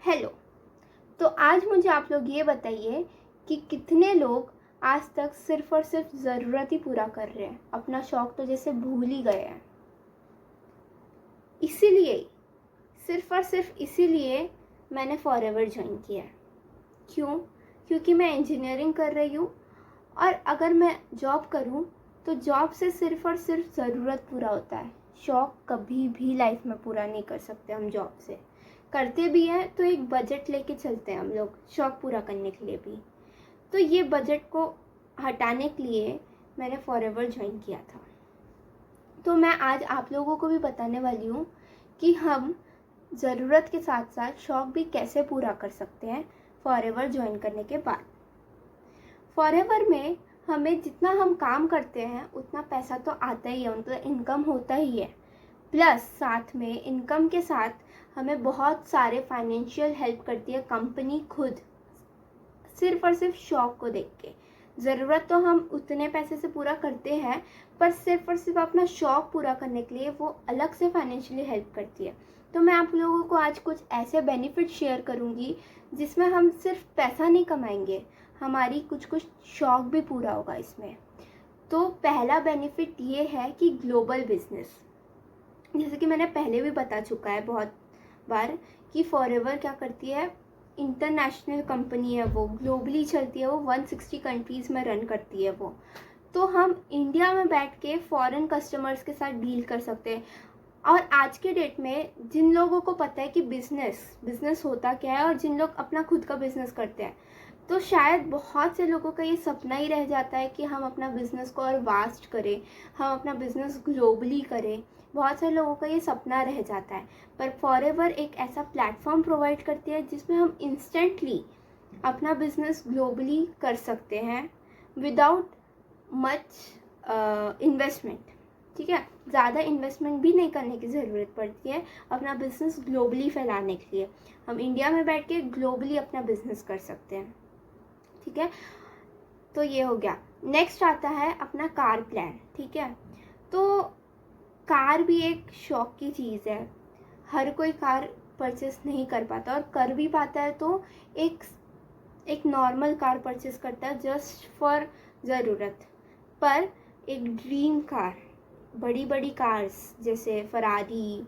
Hello. तो आज मुझे आप लोग ये बताइए कि कितने लोग आज तक सिर्फ़ और सिर्फ ज़रूरत ही पूरा कर रहे हैं, अपना शौक़ तो जैसे भूल ही गए हैं। इसीलिए सिर्फ़ और सिर्फ इसीलिए मैंने फॉरएवर जॉइन किया है। क्यों? क्योंकि मैं इंजीनियरिंग कर रही हूँ और अगर मैं जॉब करूँ तो जॉब से सिर्फ़ और सिर्फ ज़रूरत पूरा होता है। शौक़ कभी भी लाइफ में पूरा नहीं कर सकते हम जॉब से। करते भी हैं तो एक बजट लेके चलते हैं हम लोग शौक़ पूरा करने के लिए भी। तो ये बजट को हटाने के लिए मैंने फॉरएवर जॉइन किया था। तो मैं आज आप लोगों को भी बताने वाली हूँ कि हम ज़रूरत के साथ साथ शौक़ भी कैसे पूरा कर सकते हैं फॉरएवर जॉइन करने के बाद। फॉरएवर में हमें जितना हम काम करते हैं उतना पैसा तो आता ही है, मतलब इनकम होता ही है। प्लस साथ में इनकम के साथ हमें बहुत सारे फाइनेंशियल हेल्प करती है कंपनी खुद, सिर्फ और सिर्फ शौक़ को देख के। ज़रूरत तो हम उतने पैसे से पूरा करते हैं, पर सिर्फ और सिर्फ अपना शौक़ पूरा करने के लिए वो अलग से फाइनेंशियली हेल्प करती है। तो मैं आप लोगों को आज कुछ ऐसे बेनिफिट शेयर करूँगी जिसमें हम सिर्फ पैसा नहीं कमाएंगे, हमारी कुछ शौक़ भी पूरा होगा इसमें। तो पहला बेनिफिट ये है कि ग्लोबल बिजनेस, जैसे कि मैंने पहले भी बता चुका है बहुत बार कि फॉरएवर क्या करती है, इंटरनेशनल कंपनी है, वो ग्लोबली चलती है, वो 160 कंट्रीज़ में रन करती है वो। तो हम इंडिया में बैठ के फॉरेन कस्टमर्स के साथ डील कर सकते हैं। और आज के डेट में जिन लोगों को पता है कि बिज़नेस होता क्या है और जिन लोग अपना खुद का बिज़नेस करते हैं, तो शायद बहुत से लोगों का ये सपना ही रह जाता है कि हम अपना बिज़नेस को और वास्ट करें, हम अपना बिज़नेस ग्लोबली करें। बहुत सारे लोगों का ये सपना रह जाता है, पर फॉरएवर एक ऐसा प्लेटफॉर्म प्रोवाइड करती है जिसमें हम इंस्टेंटली अपना बिज़नेस ग्लोबली कर सकते हैं विदाउट मच इन्वेस्टमेंट। ठीक है, ज़्यादा इन्वेस्टमेंट भी नहीं करने की ज़रूरत पड़ती है अपना बिज़नेस ग्लोबली फैलाने के लिए। हम इंडिया में बैठ के ग्लोबली अपना बिज़नेस कर सकते हैं। ठीक है, तो ये हो गया। नेक्स्ट आता है अपना कार प्लान। ठीक है, तो कार भी एक शौक की चीज़ है। हर कोई कार परचेस नहीं कर पाता, और कर भी पाता है तो एक नॉर्मल कार परचेस करता है जस्ट फॉर ज़रूरत। पर एक ड्रीम कार, बड़ी बड़ी कार्स जैसे फरारी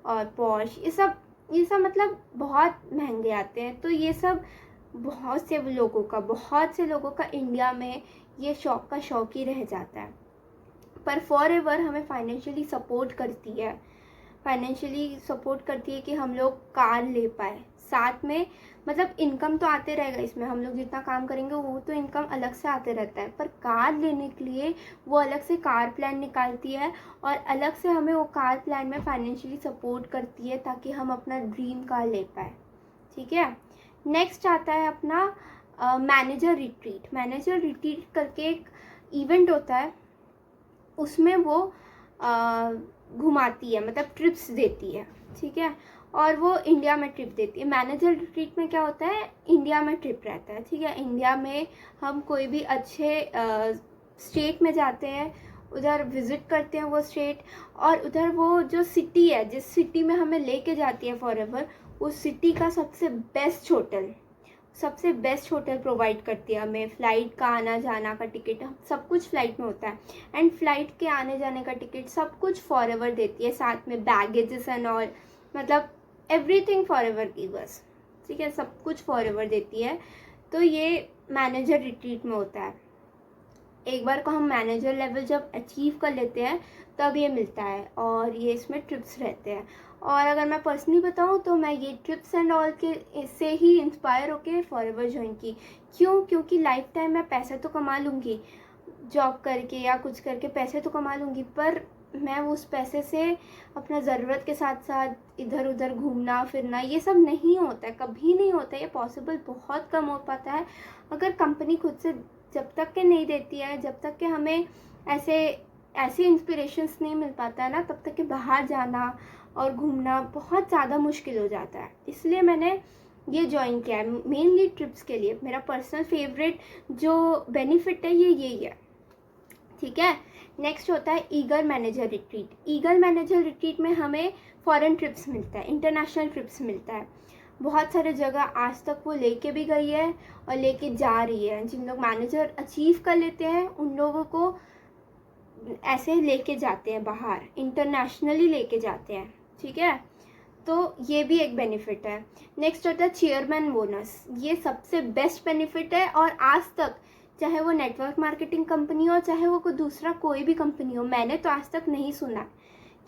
और पॉर्श, ये सब मतलब बहुत महंगे आते हैं। तो ये सब बहुत से लोगों का इंडिया में ये शौक ही रह जाता है। पर फॉरएवर हमें फाइनेंशियली सपोर्ट करती है कि हम लोग कार ले पाए। साथ में मतलब इनकम तो आते रहेगा इसमें, हम लोग जितना काम करेंगे वो तो इनकम अलग से आते रहता है, पर कार लेने के लिए वो अलग से कार प्लान निकालती है और अलग से हमें वो कार प्लान में फाइनेंशियली सपोर्ट करती है ताकि हम अपना ड्रीम कार ले पाए। ठीक है, नेक्स्ट आता है अपना मैनेजर रिट्रीट करके एक इवेंट होता है, उसमें वो घुमाती है, मतलब ट्रिप्स देती है। ठीक है, और वो इंडिया में ट्रिप देती है। मैनेजर रिट्रीट में क्या होता है, इंडिया में ट्रिप रहता है। ठीक है, इंडिया में हम कोई भी अच्छे स्टेट में जाते हैं, उधर विज़िट करते हैं वो स्टेट, और उधर वो जो सिटी है, जिस सिटी में हमें लेके जाती है फॉरएवर, उस सिटी का सबसे बेस्ट होटल प्रोवाइड करती है हमें। फ़्लाइट का आना जाना का टिकट सब कुछ फ़्लाइट में होता है, एंड फ्लाइट के आने जाने का टिकट सब कुछ फॉरएवर देती है, साथ में बैगेजेस एंड ऑल, मतलब एवरीथिंग फॉरएवर की बस। ठीक है, सब कुछ फॉरएवर देती है। तो ये मैनेजर रिट्रीट में होता है। एक बार को हम मैनेजर लेवल जब अचीव कर लेते हैं तब ये मिलता है, और ये इसमें ट्रिप्स रहते हैं। और अगर मैं पर्सनली बताऊँ तो मैं ये ट्रिप्स एंड ऑल के से ही इंस्पायर होके फॉरएवर ज्वाइन की। क्योंकि लाइफ टाइम मैं पैसे तो कमा लूँगी, जॉब करके या कुछ करके पैसे तो कमा लूँगी, पर मैं उस पैसे से अपना ज़रूरत के साथ साथ इधर उधर घूमना फिरना ये सब नहीं होता है, कभी नहीं होता है। ये पॉसिबल बहुत कम हो पाता है अगर कंपनी खुद से जब तक के नहीं देती है, जब तक के हमें ऐसे इंस्पिरेशंस नहीं मिल पाता है ना, तब तक के बाहर जाना और घूमना बहुत ज़्यादा मुश्किल हो जाता है। इसलिए मैंने ये ज्वाइन किया है मेनली ट्रिप्स के लिए। मेरा पर्सनल फेवरेट जो बेनिफिट है ये यही है। ठीक है, नेक्स्ट होता है eager manager retreat. Eager manager retreat में हमें फॉरेन ट्रिप्स मिलता है, इंटरनेशनल ट्रिप्स मिलता है। बहुत सारे जगह आज तक वो लेके भी गई है और लेके जा रही है। जिन लोग मैनेजर अचीव कर लेते हैं उन लोगों को ऐसे लेके जाते हैं बाहर, इंटरनेशनली लेके जाते हैं, ठीक है। तो ये भी एक बेनिफिट है। नेक्स्ट होता है चेयरमैन बोनस। ये सबसे बेस्ट बेनिफिट है और आज तक चाहे वो नेटवर्क मार्केटिंग कंपनी हो चाहे वो कोई भी कंपनी हो, मैंने तो आज तक नहीं सुना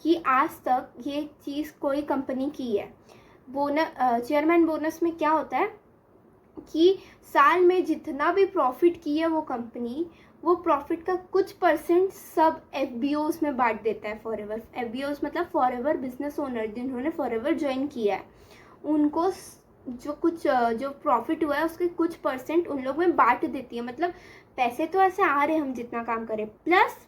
कि आज तक ये चीज़ कोई कंपनी की है। चेयरमैन बोनस में क्या होता है कि साल में जितना भी प्रॉफिट की है वो कंपनी, वो प्रॉफिट का कुछ परसेंट सब एफबीओज में बांट देता है। फॉरएवर एफबीओज मतलब फॉरएवर बिजनेस ओनर, जिन्होंने फॉरएवर ज्वाइन किया है, उनको जो प्रॉफिट हुआ है उसके कुछ परसेंट उन लोग में बांट देती है। मतलब पैसे तो ऐसे आ रहे हैं हम जितना काम करें, प्लस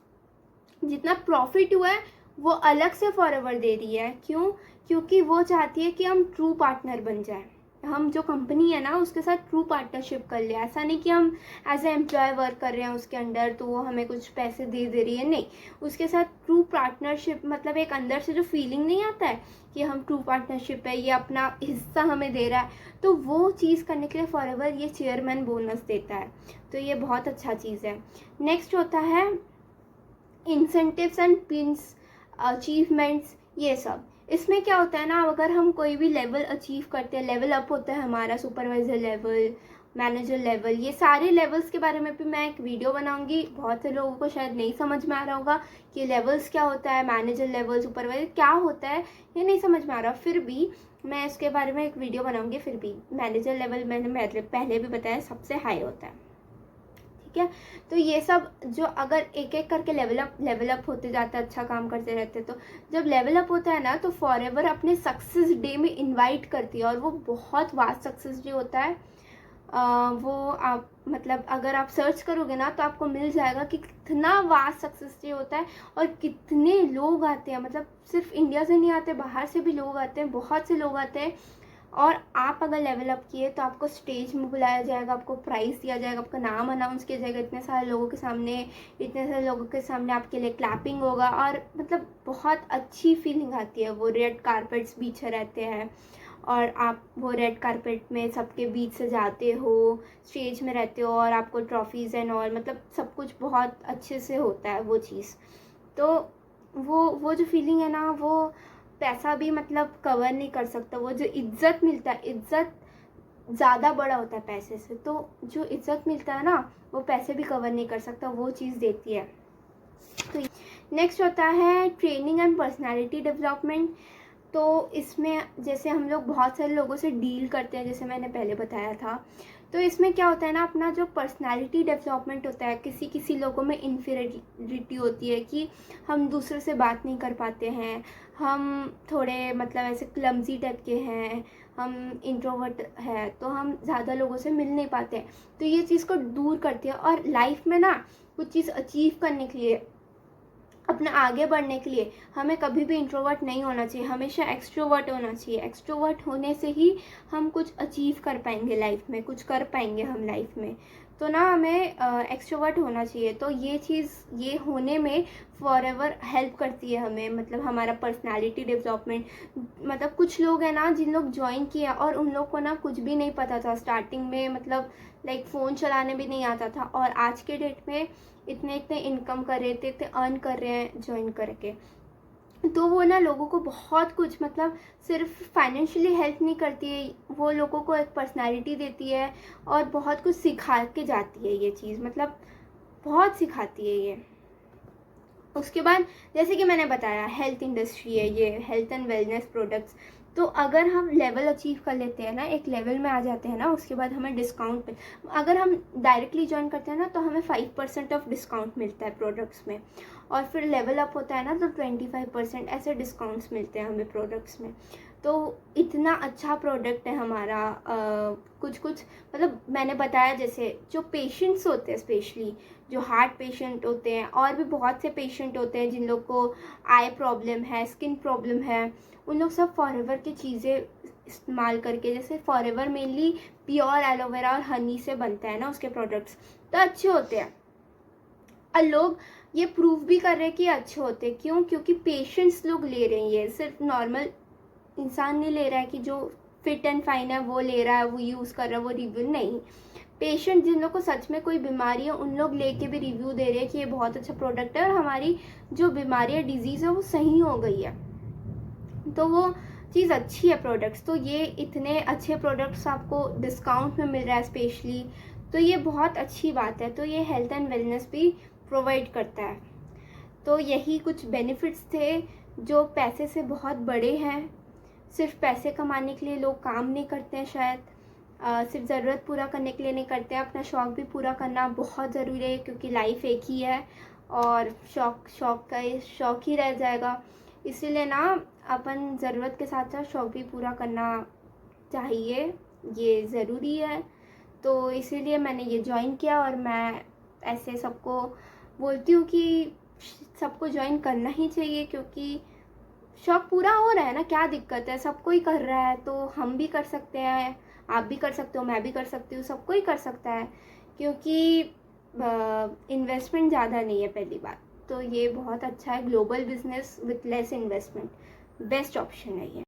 जितना प्रॉफिट हुआ है वो अलग से फॉरएवर दे रही है। क्यों? क्योंकि वो चाहती है कि हम ट्रू पार्टनर बन जाए। हम जो कंपनी है ना उसके साथ ट्रू पार्टनरशिप कर ले। ऐसा नहीं कि हम एज ए एम्प्लॉय वर्क कर रहे हैं उसके अंडर तो वो हमें कुछ पैसे दे रही है, नहीं। उसके साथ ट्रू पार्टनरशिप मतलब एक अंदर से जो फीलिंग नहीं आता है कि हम ट्रू पार्टनरशिप है, ये अपना हिस्सा हमें दे रहा है, तो वो चीज़ करने के लिए फॉरएवर ये चेयरमैन बोनस देता है। तो ये बहुत अच्छा चीज़ है। नेक्स्ट होता है इंसेंटिव्स एंड पिन्स, अचीवमेंट्स, ये सब। इसमें क्या होता है ना, अगर हम कोई भी लेवल अचीव करते हैं, लेवल अप होता है हमारा, सुपरवाइजर लेवल, मैनेजर लेवल, ये सारे लेवल्स के बारे में भी मैं एक वीडियो बनाऊंगी। बहुत से लोगों को शायद नहीं समझ में आ रहा होगा कि लेवल्स क्या होता है, मैनेजर लेवल, सुपरवाइजर क्या होता है, ये नहीं समझ में आ रहा। फिर भी मैं इसके बारे में एक वीडियो बनाऊंगी। फिर भी मैनेजर लेवल मैंने पहले भी बताया सबसे हाई होता है, ठीक है। तो ये सब जो अगर एक एक करके लेवल अप होते जाता है, अच्छा काम करते रहते, तो जब लेवल अप होता है ना तो फॉरएवर अपने सक्सेस डे में इनवाइट करती है और वो बहुत वास्ट सक्सेस डे होता है। वो आप मतलब अगर आप सर्च करोगे ना तो आपको मिल जाएगा कि कितना वास्ट सक्सेस डे होता है और कितने लोग आते हैं। मतलब सिर्फ इंडिया से नहीं आते, बाहर से भी लोग आते हैं, बहुत से लोग आते हैं। और आप अगर लेवल अप किए तो आपको स्टेज में बुलाया जाएगा, आपको प्राइज़ दिया जाएगा, आपका नाम अनाउंस किया जाएगा इतने सारे लोगों के सामने आपके लिए क्लैपिंग होगा और मतलब बहुत अच्छी फीलिंग आती है। वो रेड कारपेट्स बिछे रहते हैं और आप वो रेड कारपेट में सबके बीच से जाते हो, स्टेज में रहते हो और आपको ट्रॉफीज़ एंड ऑल, मतलब सब कुछ बहुत अच्छे से होता है वो चीज़। तो वो जो फीलिंग है ना, वो पैसा भी मतलब कवर नहीं कर सकता। वो जो इज्जत मिलता है, इज्जत ज़्यादा बड़ा होता है पैसे से। तो जो इज्जत मिलता है ना वो पैसे भी कवर नहीं कर सकता, वो चीज़ देती है। तो नेक्स्ट होता है ट्रेनिंग एंड पर्सनालिटी डेवलपमेंट। तो इसमें जैसे हम लोग बहुत सारे लोगों से डील करते हैं, जैसे मैंने पहले बताया था, तो इसमें क्या होता है ना, अपना जो पर्सनालिटी डेवलपमेंट होता है, किसी लोगों में इन्फीरियरिटी होती है कि हम दूसरे से बात नहीं कर पाते हैं, हम थोड़े मतलब ऐसे क्लमजी टाइप के हैं, हम इंट्रोवर्ट है, तो हम ज़्यादा लोगों से मिल नहीं पाते। तो ये चीज़ को दूर करती है और लाइफ में ना कुछ चीज़ अचीव करने के लिए, अपना आगे बढ़ने के लिए हमें कभी भी इंट्रोवर्ट नहीं होना चाहिए, हमेशा एक्सट्रोवर्ट होना चाहिए। एक्सट्रोवर्ट होने से ही हम कुछ अचीव कर पाएंगे लाइफ में, कुछ कर पाएंगे हम लाइफ में। तो ना हमें एक्सट्रोवर्ट होना चाहिए। तो ये चीज़ ये होने में फॉरएवर हेल्प करती है हमें, मतलब हमारा पर्सनालिटी डेवलपमेंट। मतलब कुछ लोग हैं ना जिन लोग ज्वाइन किया और उन लोग को ना कुछ भी नहीं पता था स्टार्टिंग में, मतलब लाइक फ़ोन चलाने भी नहीं आता था, और आज के डेट में इतने इनकम कर रहे थे, इतने अर्न कर रहे हैं ज्वाइन करके। तो वो ना लोगों को बहुत कुछ, मतलब सिर्फ फाइनेंशियली हेल्प नहीं करती है, वो लोगों को एक पर्सनालिटी देती है और बहुत कुछ सिखा के जाती है। ये चीज़ मतलब बहुत सिखाती है ये। उसके बाद जैसे कि मैंने बताया हेल्थ इंडस्ट्री है ये, हेल्थ एंड वेलनेस प्रोडक्ट्स। तो अगर हम लेवल अचीव कर लेते हैं ना, एक लेवल में आ जाते हैं ना, उसके बाद हमें डिस्काउंट पे, अगर हम डायरेक्टली ज्वाइन करते हैं ना तो हमें 5% ऑफ डिस्काउंट मिलता है प्रोडक्ट्स में, और फिर लेवल अप होता है ना तो 25% ऐसे डिस्काउंट्स मिलते हैं हमें प्रोडक्ट्स में। तो इतना अच्छा प्रोडक्ट है हमारा। कुछ मतलब मैंने बताया, जैसे जो पेशेंट्स होते हैं, स्पेशली जो हार्ट पेशेंट होते हैं, और भी बहुत से पेशेंट होते हैं जिन लोग को आई प्रॉब्लम है, स्किन प्रॉब्लम है, उन लोग सब फॉरएवर की चीज़ें इस्तेमाल करके, जैसे फॉरएवर मेनली प्योर एलोवेरा और हनी से बनता है ना उसके प्रोडक्ट्स, तो अच्छे होते हैं। और लोग ये प्रूव भी कर रहे हैं कि अच्छे होते हैं। क्यों? क्योंकि पेशेंट्स लोग ले रहे हैं, ये सिर्फ नॉर्मल इंसान नहीं ले रहा है कि जो फिट एंड फाइन है वो ले रहा है, वो यूज़ कर रहा है, वो रिव्यू नहीं। पेशेंट जिन लोग को सच में कोई बीमारी है उन लोग लेके भी रिव्यू दे रहे हैं कि ये बहुत अच्छा प्रोडक्ट है और हमारी जो बीमारी है, डिजीज़ है, वो सही हो गई है। तो वो चीज़ अच्छी है प्रोडक्ट्स। तो ये इतने अच्छे प्रोडक्ट्स आपको डिस्काउंट में मिल रहा है स्पेशली, तो ये बहुत अच्छी बात है। तो ये हेल्थ एंड वेलनेस भी प्रोवाइड करता है। तो यही कुछ बेनिफिट्स थे जो पैसे से बहुत बड़े हैं। सिर्फ पैसे कमाने के लिए लोग काम नहीं करते हैं शायद, सिर्फ ज़रूरत पूरा करने के लिए नहीं करते हैं। अपना शौक़ भी पूरा करना बहुत ज़रूरी है, क्योंकि लाइफ एक ही है और शौक़ ही रह जाएगा। इसीलिए ना अपन ज़रूरत के साथ साथ शौक़ भी पूरा करना चाहिए, ये ज़रूरी है। तो इसीलिए मैंने ये ज्वाइन किया और मैं ऐसे सबको बोलती हूँ कि सबको ज्वाइन करना ही चाहिए, क्योंकि शौक़ पूरा हो रहा है ना, क्या दिक्कत है, सब कोई कर रहा है तो हम भी कर सकते हैं, आप भी कर सकते हो, मैं भी कर सकती हूँ, सब कोई कर सकता है। क्योंकि इन्वेस्टमेंट ज़्यादा नहीं है पहली बात, तो ये बहुत अच्छा है। Global business with less investment, best option है ये।